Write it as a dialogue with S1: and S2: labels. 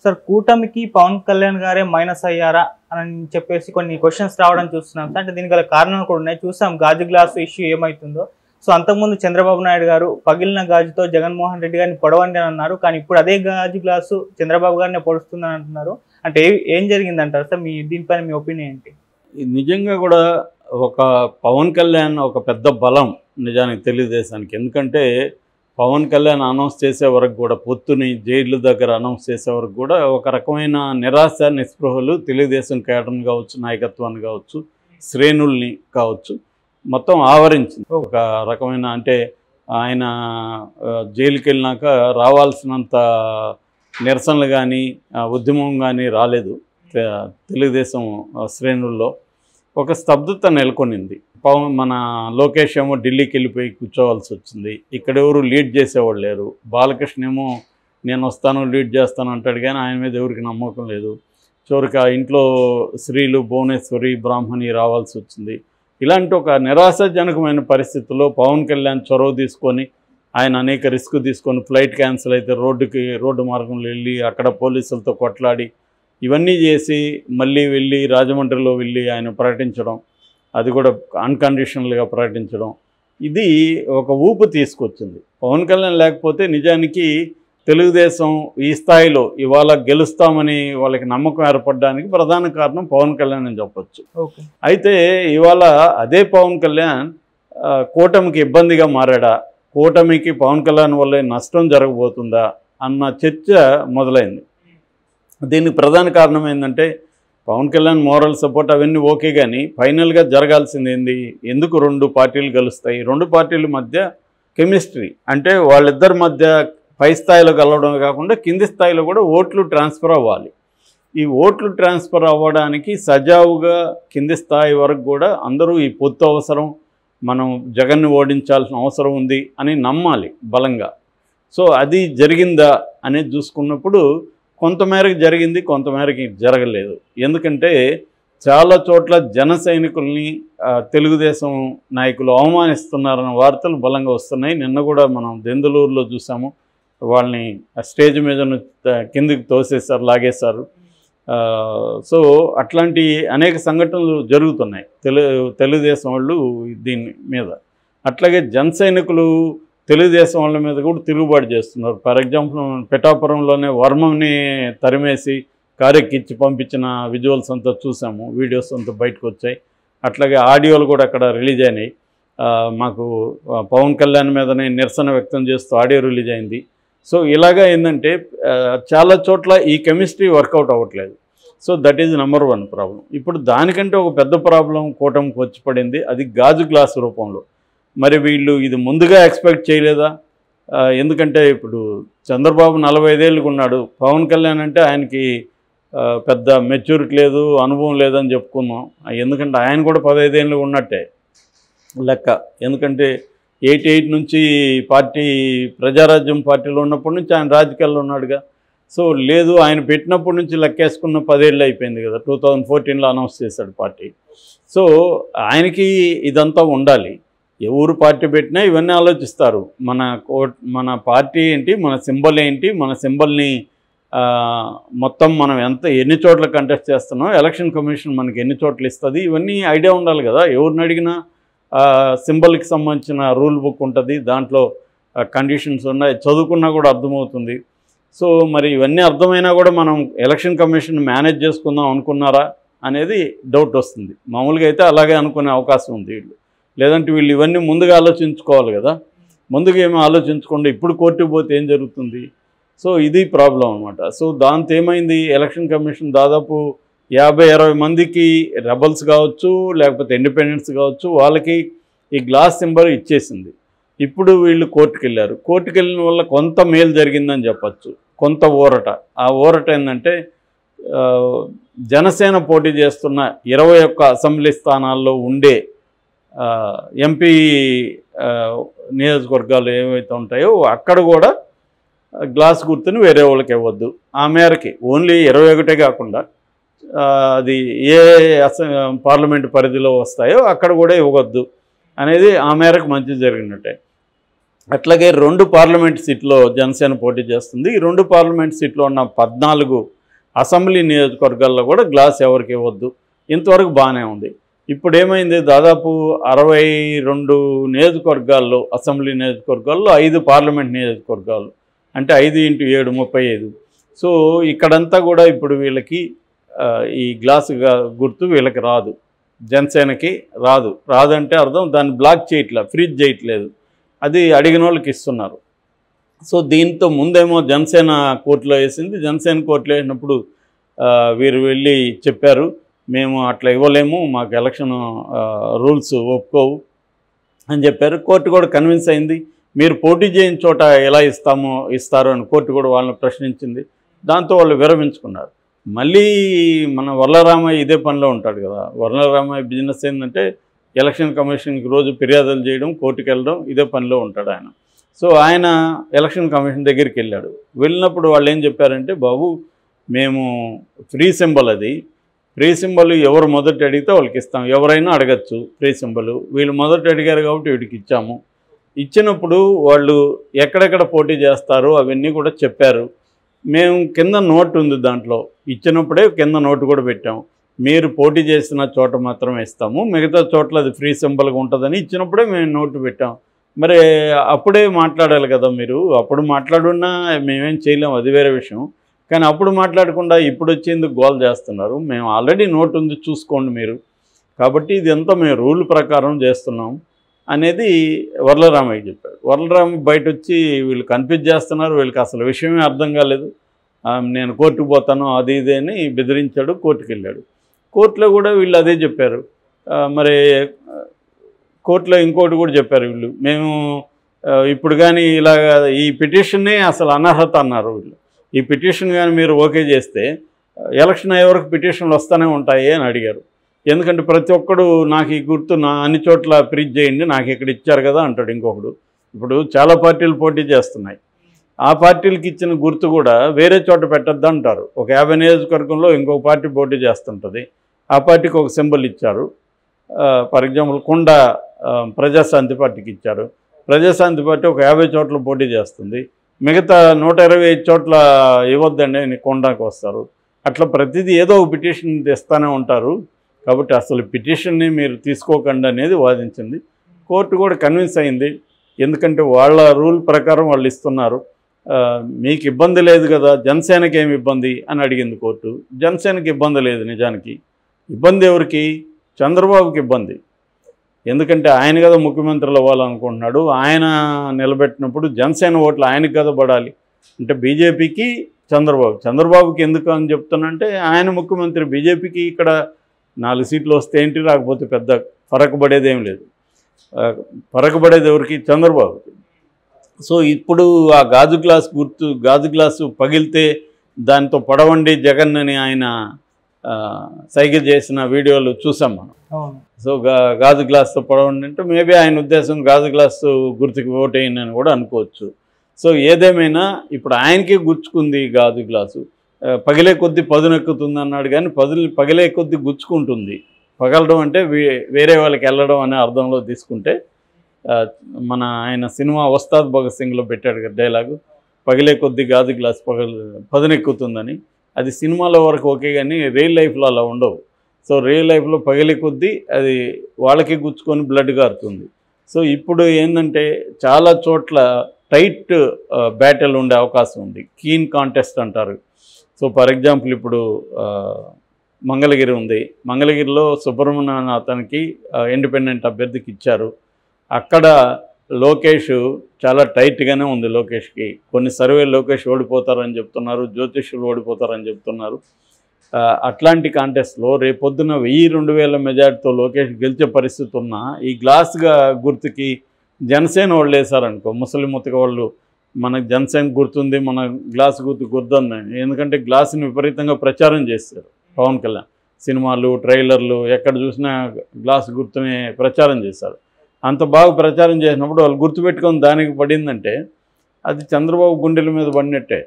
S1: Sir కూటమికి పవన్ కళ్యాణ్ గారే minus అయ్యారా అని చెప్పేసి కొన్ని క్వశ్చన్స్ రావడం చూస్తున్నాం సార్. అంటే దీనికి గల కారణాలు కూడా ఉన్నాయి. చూసాం గాజు గ్లాసు ఇష్యూ ఏమవుతుందో. సో అంతకుముందు చంద్రబాబు నాయుడు గారు పగిలిన గాజుతో జగన్మోహన్ రెడ్డి గారిని పొడవండి అని అన్నారు. కానీ ఇప్పుడు అదే గాజు గ్లాసు చంద్రబాబు గారిని పొడుస్తుందని అంటున్నారు. అంటే ఏం జరిగిందంటారు సార్? దీనిపైన మీ ఒపీనియన్ ఏంటి?
S2: నిజంగా కూడా ఒక పవన్ కళ్యాణ్ ఒక పెద్ద బలం నిజానికి తెలుగుదేశానికి. ఎందుకంటే పవన్ కళ్యాణ్ అనౌన్స్ చేసే వరకు కూడా పొత్తుని జైలు దగ్గర అనౌన్స్ చేసే వరకు కూడా ఒక రకమైన నిరాశ నిస్పృహలు తెలుగుదేశం కేడర్ని కావచ్చు, నాయకత్వాన్ని కావచ్చు, శ్రేణుల్ని కావచ్చు మొత్తం ఆవరించింది. ఒక రకమైన అంటే ఆయన జైలుకి వెళ్ళినాక రావాల్సినంత నిరసనలు కానీ ఉద్యమం కానీ రాలేదు. తెలుగుదేశం శ్రేణుల్లో ఒక స్తబ్దత నెలకొనింది. మన లోకేష్ ఏమో ఢిల్లీకి వెళ్ళిపోయి కూర్చోవాల్సి వచ్చింది. ఇక్కడ ఎవరు లీడ్ చేసేవాళ్ళు లేరు. బాలకృష్ణ ఏమో నేను వస్తాను లీడ్ చేస్తాను అంటాడు, కానీ ఆయన మీద ఎవరికి నమ్మకం లేదు. చివరికి ఇంట్లో స్త్రీలు భువనేశ్వరి బ్రాహ్మణి రావాల్సి వచ్చింది. ఇలాంటి ఒక నిరాశాజనకమైన పరిస్థితుల్లో పవన్ కళ్యాణ్ చొరవ తీసుకొని ఆయన అనేక రిస్క్ తీసుకొని ఫ్లైట్ క్యాన్సిల్ అయితే రోడ్డు మార్గంలో వెళ్ళి అక్కడ పోలీసులతో కొట్లాడి ఇవన్నీ చేసి మళ్ళీ వెళ్ళి రాజమండ్రిలో వెళ్ళి ఆయన ప్రకటించడం, అది కూడా అన్కండిషనల్గా ప్రకటించడం, ఇది ఒక ఊపు తీసుకొచ్చింది. పవన్ కళ్యాణ్ లేకపోతే నిజానికి తెలుగుదేశం ఈ స్థాయిలో ఇవాళ గెలుస్తామని వాళ్ళకి నమ్మకం ఏర్పడడానికి ప్రధాన కారణం పవన్ కళ్యాణ్ అని చెప్పొచ్చు. అయితే ఇవాళ అదే పవన్ కళ్యాణ్ కూటమికి ఇబ్బందిగా మారాడా, కూటమికి పవన్ కళ్యాణ్ వల్లే నష్టం జరగబోతుందా అన్న చర్చ మొదలైంది. దీనికి ప్రధాన కారణం ఏంటంటే పవన్ కళ్యాణ్ మోరల్ సపోర్ట్ అవన్నీ ఓకే, కానీ ఫైనల్గా జరగాల్సింది ఏంది? ఎందుకు రెండు పార్టీలు కలుస్తాయి? రెండు పార్టీల మధ్య కెమిస్ట్రీ అంటే వాళ్ళిద్దరి మధ్య పై స్థాయిలో కలవడమే కాకుండా కింది స్థాయిలో కూడా ఓట్లు ట్రాన్స్ఫర్ అవ్వాలి. ఈ ఓట్లు ట్రాన్స్ఫర్ అవ్వడానికి సజావుగా కింది స్థాయి వరకు కూడా అందరూ ఈ పొత్తు అవసరం, మనం జగన్ని ఓడించాల్సిన అవసరం ఉంది అని నమ్మాలి బలంగా. సో అది జరిగిందా అనేది చూసుకున్నప్పుడు కొంతమేరకు జరిగింది, కొంతమేరకు జరగలేదు. ఎందుకంటే చాలా చోట్ల జన సైనికుల్ని తెలుగుదేశం నాయకులు అవమానిస్తున్నారన్న వార్తలు బలంగా వస్తున్నాయి. నిన్న కూడా మనం దెందులూరులో చూసాము, వాళ్ళని స్టేజ్ మీద కిందికి తోసేశారు, లాగేశారు. సో అట్లాంటి అనేక సంఘటనలు జరుగుతున్నాయి తెలుగుదేశం వాళ్ళు దీని మీద. అట్లాగే జన సైనికులు తెలుగుదేశం వాళ్ళ మీద కూడా తిరుగుబాటు చేస్తున్నారు. ఫర్ ఎగ్జాంపుల్ పిఠాపురంలోనే వర్మని తరిమేసి కారెక్కిచ్చి పంపించిన విజువల్స్ అంతా చూసాము, వీడియోస్ అంతా బయటకు వచ్చాయి. అట్లాగే ఆడియోలు కూడా అక్కడ రిలీజ్ అయినాయి. మాకు పవన్ కళ్యాణ్ మీదనే నిరసన వ్యక్తం చేస్తూ ఆడియో రిలీజ్ అయింది. సో ఇలాగా ఏంటంటే చాలా చోట్ల ఈ కెమిస్ట్రీ వర్కౌట్ అవ్వట్లేదు. So that is number 1 problem. ఇప్పుడు దానికంటే ఒక పెద్ద ప్రాబ్లం కూటమికి వచ్చి పడింది, అది గాజు గ్లాసు రూపంలో. మరి వీళ్ళు ఇది ముందుగా ఎక్స్పెక్ట్ చేయలేదా? ఎందుకంటే ఇప్పుడు చంద్రబాబు 45 ఏళ్ళకు ఉన్నాడు, పవన్ కళ్యాణ్ అంటే ఆయనకి పెద్ద మెచ్యూరిటీ లేదు, అనుభవం లేదని చెప్పుకున్నాం. ఎందుకంటే ఆయన కూడా 15 ఏళ్ళు ఉన్నట్టే లెక్క. ఎందుకంటే 88 నుంచి పార్టీ ప్రజారాజ్యం పార్టీలో ఉన్నప్పటి నుంచి ఆయన రాజకీయాల్లో ఉన్నాడుగా. సో లేదు, ఆయన పెట్టినప్పటి నుంచి లెక్కేసుకున్న 10 ఏళ్ళు అయిపోయింది కదా. 2014లో అనౌన్స్ చేశాడు పార్టీ. సో ఆయనకి ఇదంతా ఉండాలి. ఎవరు పార్టీ పెట్టినా ఇవన్నీ ఆలోచిస్తారు. మన పార్టీ ఏంటి, మన సింబల్ ఏంటి, మన సింబల్ని మొత్తం మనం ఎన్ని చోట్ల కంటెస్ట్ చేస్తున్నాం, ఎలక్షన్ కమిషన్ మనకి ఎన్ని చోట్ల ఇస్తుంది, ఇవన్నీ ఐడియా ఉండాలి కదా. ఎవరిని అడిగినా సింబల్కి సంబంధించిన రూల్ బుక్ ఉంటుంది, దాంట్లో కండిషన్స్ ఉన్నాయి, చదువుకున్నా కూడా అర్థమవుతుంది. సో మరి ఇవన్నీ అర్థమైనా కూడా మనం ఎలక్షన్ కమిషన్ మేనేజ్ చేసుకుందాం అనుకున్నారా అనేది డౌట్ వస్తుంది. మామూలుగా అయితే అలాగే అనుకునే అవకాశం ఉంది వీళ్ళు. లేదంటే వీళ్ళు ఇవన్నీ ముందుగా ఆలోచించుకోవాలి కదా. ముందుగా ఏమీ ఆలోచించకుండా ఇప్పుడు కోర్టుకు పోతే ఏం జరుగుతుంది? సో ఇది ప్రాబ్లం అనమాట. సో దాంతో ఏమైంది, ఎలక్షన్ కమిషన్ దాదాపు 50-60 మందికి రెబల్స్ కావచ్చు, లేకపోతే ఇండిపెండెంట్స్ కావచ్చు, వాళ్ళకి ఈ గ్లాస్ సింబల్ ఇచ్చేసింది. ఇప్పుడు వీళ్ళు కోర్టుకు వెళ్ళారు. కోర్టుకు వెళ్ళిన వల్ల కొంత మేలు జరిగిందని చెప్పచ్చు, కొంత ఊరట. ఆ ఊరట ఏంటంటే జనసేన పోటీ చేస్తున్న 21 అసెంబ్లీ స్థానాల్లో ఉండే ఎంపీ నియోజకవర్గాలు ఏవైతే ఉంటాయో అక్కడ కూడా గ్లాస్ గుర్తుని వేరే వాళ్ళకి ఇవ్వద్దు. ఆ మేరకి ఓన్లీ 21 కాకుండా అది ఏ పార్లమెంట్ పరిధిలో వస్తాయో అక్కడ కూడా ఇవ్వద్దు అనేది ఆ మేరకు మంచి జరిగినట్టే. అట్లాగే 2 పార్లమెంట్ సీట్లో జనసేన పోటీ చేస్తుంది. ఈ 2 పార్లమెంట్ సీట్లో ఉన్న 14 అసెంబ్లీ నియోజకవర్గాల్లో కూడా గ్లాస్ ఎవరికి ఇవ్వద్దు. ఇంతవరకు బాగానే ఉంది. ఇప్పుడు ఏమైంది, దాదాపు 62 నియోజకవర్గాల్లో, అసెంబ్లీ నియోజకవర్గాల్లో 5 పార్లమెంట్ నియోజకవర్గాలు, అంటే 5 × 7 35. సో ఇక్కడంతా కూడా ఇప్పుడు వీళ్ళకి ఈ గ్లాసు గుర్తు వీళ్ళకి రాదు, జనసేనకి రాదంటే అర్థం దాన్ని బ్లాక్ చేయట్లేదు, ఫ్రీజ్ చేయట్లేదు, అది అడిగిన వాళ్ళకి ఇస్తున్నారు. సో దీంతో ముందేమో జనసేన కోర్టులో వేసింది. జనసేన కోర్టులో వేసినప్పుడు వీరు వెళ్ళి చెప్పారు, మేము అట్లా ఇవ్వలేము, మాకు ఎలక్షన్ రూల్స్ ఒప్పుకోవు అని చెప్పారు. కోర్టు కూడా కన్విన్స్ అయింది. మీరు పోటీ చేయని చోట ఎలా ఇస్తారు అని కోర్టు కూడా వాళ్ళని ప్రశ్నించింది. దాంతో వాళ్ళు విరమించుకున్నారు. మళ్ళీ మన వర్లరామయ్య ఇదే పనిలో ఉంటాడు కదా. వర్లరామయ్య బిజినెస్ ఏంటంటే ఎలక్షన్ కమిషన్కి రోజు ఫిర్యాదులు చేయడం, కోర్టుకు వెళ్ళడం, ఇదే పనిలో ఉంటాడు ఆయన. సో ఆయన ఎలక్షన్ కమిషన్ దగ్గరికి వెళ్ళాడు. వెళ్ళినప్పుడు వాళ్ళు ఏం చెప్పారంటే, బాబు మేము ఫ్రీ సింబల్, అది ఫ్రీ సింబల్ ఎవరు మొదట అడిగితే వాళ్ళకి ఇస్తాం, ఎవరైనా అడగచ్చు ఫ్రీ సింబల్. వీళ్ళు మొదట అడిగారు కాబట్టి వీడికి ఇచ్చాము. ఇచ్చినప్పుడు వాళ్ళు ఎక్కడెక్కడ పోటీ చేస్తారో అవన్నీ కూడా చెప్పారు. మేము కింద నోట్ ఉంది, దాంట్లో ఇచ్చినప్పుడే కింద నోటు కూడా పెట్టాం, మీరు పోటీ చేసిన చోట మాత్రమే ఇస్తాము, మిగతా చోట్ల అది ఫ్రీ సింబల్గా ఉంటుందని ఇచ్చినప్పుడే మేము నోటు పెట్టాం. మరి అప్పుడే మాట్లాడాలి కదా మీరు, అప్పుడు మాట్లాడున్నా మేమేం చేయలేము, అది వేరే విషయం. కానీ అప్పుడు మాట్లాడకుండా ఇప్పుడు వచ్చేందుకు గోల్ చేస్తున్నారు. మేము ఆల్రెడీ నోటు ఉంది చూసుకోండి మీరు, కాబట్టి ఇది అంతా మేము రూల్ ప్రకారం చేస్తున్నాం అనేది వర్లరామయ్య చెప్పాడు. వర్లరామయ్య బయట వచ్చి వీళ్ళు కన్ఫ్యూజ్ చేస్తున్నారు, వీళ్ళకి అసలు విషయమే అర్థం కాలేదు, నేను కోర్టుకు పోతాను అది ఇది అని బెదిరించాడు. కోర్టుకు వెళ్ళాడు. కోర్టులో కూడా వీళ్ళు అదే చెప్పారు. మరి కోర్టులో ఇంకోటి కూడా చెప్పారు వీళ్ళు, మేము ఇప్పుడు కానీ ఇలా ఈ పిటిషన్నే అసలు అనర్హత అన్నారు వీళ్ళు. ఈ పిటిషన్ కానీ మీరు ఓకే చేస్తే ఎలక్షన్ అయ్యే వరకు పిటిషన్లు వస్తూనే ఉంటాయి అని అడిగారు. ఎందుకంటే ప్రతి ఒక్కడు నాకు ఈ గుర్తు నా అన్ని చోట్ల ఫ్రీజ్ చేయండి, నాకు ఇక్కడ ఇచ్చారు కదా అంటాడు ఇంకొకడు. ఇప్పుడు చాలా పార్టీలు పోటీ చేస్తున్నాయి, ఆ పార్టీలకి ఇచ్చిన గుర్తు కూడా వేరే చోట పెట్టద్దు అంటారు. ఒక 50 నియోజకవర్గంలో ఇంకొక పార్టీ పోటీ చేస్తుంటుంది, ఆ పార్టీకి ఒక సింబల్ ఇచ్చారు. ఫర్ ఎగ్జాంపుల్ కొండ ప్రజాశాంతి పార్టీకి ఇచ్చారు. ప్రజాశాంతి పార్టీ ఒక 50 చోట్ల పోటీ చేస్తుంది, మిగతా 125 చోట్ల ఇవ్వద్దండి అని కొండకు వస్తారు. అట్లా ప్రతిదీ ఏదో ఒక పిటిషన్ తెస్తూనే ఉంటారు. కాబట్టి అసలు పిటిషన్ని మీరు తీసుకోకండి అనేది వాదించింది. కోర్టు కూడా కన్విన్స్ అయింది, ఎందుకంటే వాళ్ళ రూల్ ప్రకారం వాళ్ళు ఇస్తున్నారు, మీకు ఇబ్బంది లేదు కదా, జనసేనకి ఏమి ఇబ్బంది అని అడిగింది కోర్టు. జనసేనకి ఇబ్బంది లేదు, నిజానికి ఇబ్బంది ఎవరికి, చంద్రబాబుకి ఇబ్బంది. ఎందుకంటే ఆయన కదా ముఖ్యమంత్రులు అవ్వాలనుకుంటున్నాడు, ఆయన నిలబెట్టినప్పుడు జనసేన ఓట్లు ఆయనకి కదా పడాలి. అంటే బీజేపీకి చంద్రబాబుకి ఎందుకు అని చెప్తున్నంటే, ఆయన ముఖ్యమంత్రి, బీజేపీకి ఇక్కడ 4 సీట్లు వస్తే ఏంటి, రాకపోతే పెద్ద ఫరక్ పడేది ఏం లేదు. ఫరక్ పడేది ఎవరికి, చంద్రబాబుకి. సో ఇప్పుడు ఆ గాజు గ్లాసు పగిలితే దాంతో పడవండి జగన్ అని ఆయన సైకిల్ చేసిన వీడియోలు చూసాం మనం. సో గాజు గ్లాస్తో పడవండి అంటే మేబీ ఆయన ఉద్దేశం గాజు గ్లాసు గుర్తుకి ఓటేయండి అని కూడా అనుకోవచ్చు. సో ఏదేమైనా ఇప్పుడు ఆయనకే గుచ్చుకుంది గాజు గ్లాసు, పగిలే కొద్దీ పదునెక్కుతుంది అన్నాడు, కానీ పగిలే కొద్దీ గుచ్చుకుంటుంది. పగలడం అంటే వేరే వాళ్ళకి వెళ్ళడం అనే అర్థంలో తీసుకుంటే, మన ఆయన సినిమా ఉస్తాద్ భగత్ సింగ్లో పెట్టాడు కదా డైలాగు, పగిలే కొద్దీ గాజు గ్లాస్ పదునెక్కుతుందని. అది సినిమాలో వరకు ఓకే, కానీ రియల్ లైఫ్లో అలా ఉండవు. సో రియల్ లైఫ్లో పగిలే కొద్దీ అది వాళ్ళకి గుచ్చుకొని బ్లడ్ కారుతుంది. సో ఇప్పుడు ఏంటంటే చాలా చోట్ల టైట్ బ్యాటిల్ ఉండే అవకాశం ఉంది, కీన్ కాంటెస్ట్ అంటారు. సో ఫర్ ఎగ్జాంపుల్ ఇప్పుడు మంగళగిరి ఉంది, మంగళగిరిలో సుబ్రహ్మణ్యం అతనికి ఇండిపెండెంట్ అభ్యర్థికి ఇచ్చారు. అక్కడ లోకేష్ చాలా టైట్గానే ఉంది. లోకేష్కి కొన్ని సర్వేలు లోకేష్ ఓడిపోతారని చెప్తున్నారు, జ్యోతిష్యులు ఓడిపోతారని చెప్తున్నారు. అట్లాంటి కాంటెస్ట్లో రేపొద్దున 1000-2000 మెజార్టీతో లోకేష్ గెలిచే పరిస్థితి ఉన్నా ఈ గ్లాస్గా గుర్తుకి జనసేన వాళ్ళు వేశారనుకో, ముసలిం ముతక వాళ్ళు మనకు జనసేన గుర్తుంది, మన గ్లాస్ గుర్తుందని. ఎందుకంటే గ్లాసుని విపరీతంగా ప్రచారం చేశారు పవన్ కళ్యాణ్, సినిమాలు ట్రైలర్లు ఎక్కడ చూసినా గ్లాస్ గుర్తుని ప్రచారం చేశారు. అంత బాగా ప్రచారం చేసినప్పుడు వాళ్ళు గుర్తుపెట్టుకొని దానికి పడిందంటే అది చంద్రబాబు గుండెల మీద పడినట్టే.